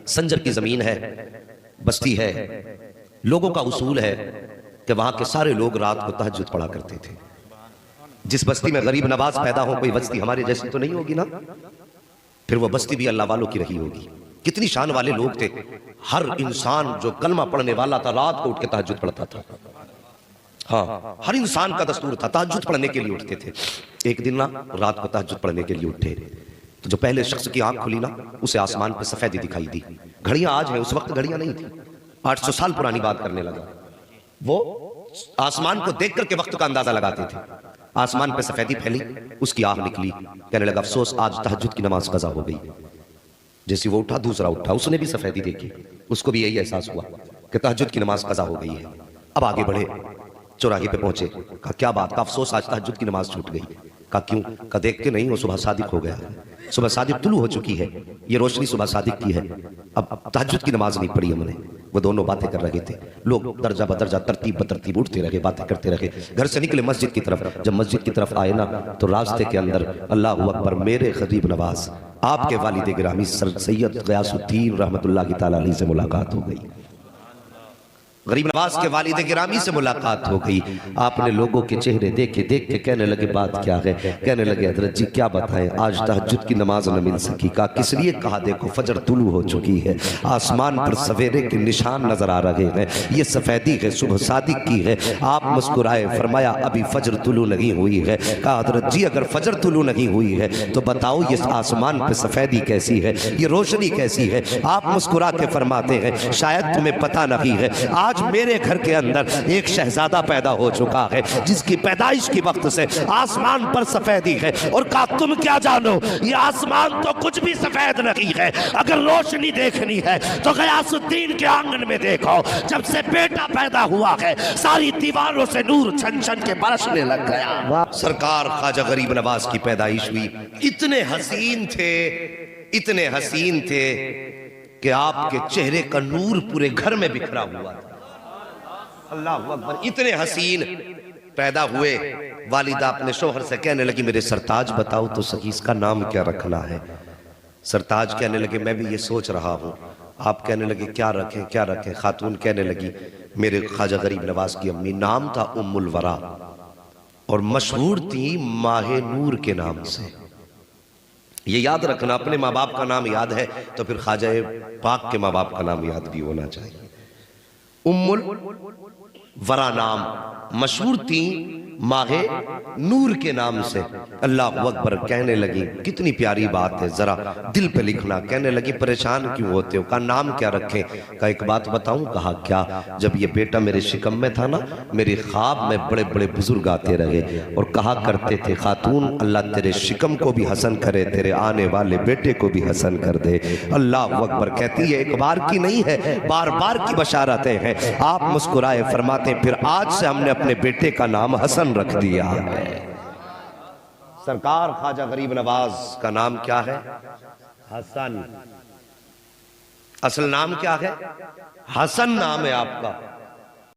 संजर की जमीन है, बस्ती है। लोगों का उसूल है कि वहां के सारे लोग रात को तहज्जुद पढ़ा करते थे। जिस बस्ती में गरीब नवाज पैदा हो, कोई बस्ती हमारे जैसी तो नहीं होगी ना, फिर वो बस्ती भी अल्लाह वालों की रही होगी। कितनी शान वाले लोग थे। हर इंसान जो कलमा पढ़ने वाला था रात को उठ के तहज्जुद पढ़ता था। हाँ, हर इंसान का दस्तूर था, तहज्जुद पढ़ने के लिए उठते थे। एक दिन ना रात को तहज्जुद पढ़ने के लिए उठे तो जो पहले शख्स की आंख खुली ना, उसे आसमान पर सफेदी दिखाई दी। घड़ियां आज है, उस वक्त घड़ियां नहीं थी। 800 साल पुरानी बात करने लगा। वो आसमान को देख करके वक्त का अंदाजा लगाते थे। आसमान पे सफेदी फैली, उसकी आंख निकली। कहने लगा अफसोस, आज तहज्जुद की नमाज कज़ा हो गई। जैसे वो उठा, दूसरा उठा, उसने भी सफेदी देखी, उसको भी यही एहसास हुआ कि तहज्जुद की नमाज कज़ा हो गई है। अब आगे बढ़े, चौराहे पे पहुंचे। कहा क्या बात? का अफसोस, आज तहज्जुद की नमाज छूट गई। कहा क्यों? का देख के नहीं, वो सुबह सादिक हो गया, सुबह सादिक तुलू हो चुकी है, ये रोशनी सुबह सादिक की है। अब तहज्जुद की नमाज नहीं पढ़ी हमने। वो दोनों बातें कर रहे थे। लोग दर्जा बदर्जा, तरतीब बतरतीब उठते रहे, बातें करते रहे। घर से निकले मस्जिद की तरफ। जब मस्जिद की तरफ आए ना, तो रास्ते के अंदर अल्लाहु अकबर, मेरे गरीब नवाज आपके वालिद गिरामी सर सैयद गयासुद्दीन रहमतुल्लाहि तआला अलैहि से मुलाकात हो गई। गरीब नवाज के वालिद गिरामी से मुलाकात हो गई। आपने लोगों के चेहरे देखे, देख के कहने लगे बात क्या है? कहने लगे हजरत जी क्या बताएं, आज तहज्जुद की नमाज न मिल सकी। कहा किस लिए? कहा देखो फजर तुलू हो चुकी है, आसमान पर सवेरे के निशान नजर आ रहे हैं, ये सफेदी है, सुबह सादिक की है। आप मुस्कुराए, फरमाया अभी फजर तुलू नहीं हुई है। कहा हजरत जी अगर फजर तुलू नहीं हुई है तो बताओ ये आसमान पर सफेदी कैसी है, ये रोशनी कैसी है? आप मुस्कुरा के फरमाते हैं शायद तुम्हें पता नहीं है, आज मेरे घर के अंदर एक शहजादा पैदा हो चुका है जिसकी पैदाइश के वक्त से आसमान पर सफेदी है। और कहा तुम क्या जानो, ये आसमान तो कुछ भी सफेद नहीं है। अगर रोशनी देखनी है तो गयासुद्दीन के आंगन में देखो, जब से बेटा पैदा हुआ है सारी दीवारों से नूर छन छन के बरसने लग गया। सरकार ख्वाजा गरीब नवाज की पैदाइश हुई। इतने हसीन थे, इतने हसीन थे कि आपके चेहरे का नूर पूरे घर में बिखरा हुआ था। अल्लाह अकबर, इतने हसीन पैदा हुए। वालिदा अपने शोहर से कहने लगी मेरे सरताज बताओ तो सही इसका नाम क्या रखना है? सरताज कहने लगे मैं भी ये सोच रहा हूँ। आप कहने लगे क्या रखें क्या रखें? खातून कहने लगी मेरे ख्वाजा गरीब नवाज की अम्मी नाम था उम्मुल वरा और मशहूर थी माहे नूर के नाम से। ये याद रखना, अपने माँ बाप का नाम याद है तो फिर ख्वाजा पाक के माँ बाप का नाम याद भी होना चाहिए। उम्मुल वरा नाम, मशहूर थी माहे नूर के नाम से। अल्लाह अकबर, कहने लगी कितनी प्यारी बात है, जरा दिल पे लिखना। कहने लगी परेशान क्यों होते हो? कहा नाम क्या रखें? कहा एक बात बताऊं? कहा क्या? जब ये बेटा मेरे शिकम में था ना, मेरे ख्वाब में बड़े बड़े बुजुर्ग आते रहे और कहा करते थे खातून अल्लाह तेरे शिकम को भी हसन करे, तेरे आने वाले बेटे को भी हसन कर दे। अल्लाह अकबर, कहती है एक बार की नहीं है, बार बार की बशारतें हैं। आप मुस्कुराए, फरमाते फिर आज से हमने अपने बेटे का नाम हसन रख दिया है। सरकार ख्वाजा गरीब नवाज का नाम क्या है? हसन। असल नाम क्या है? हसन नाम है आपका।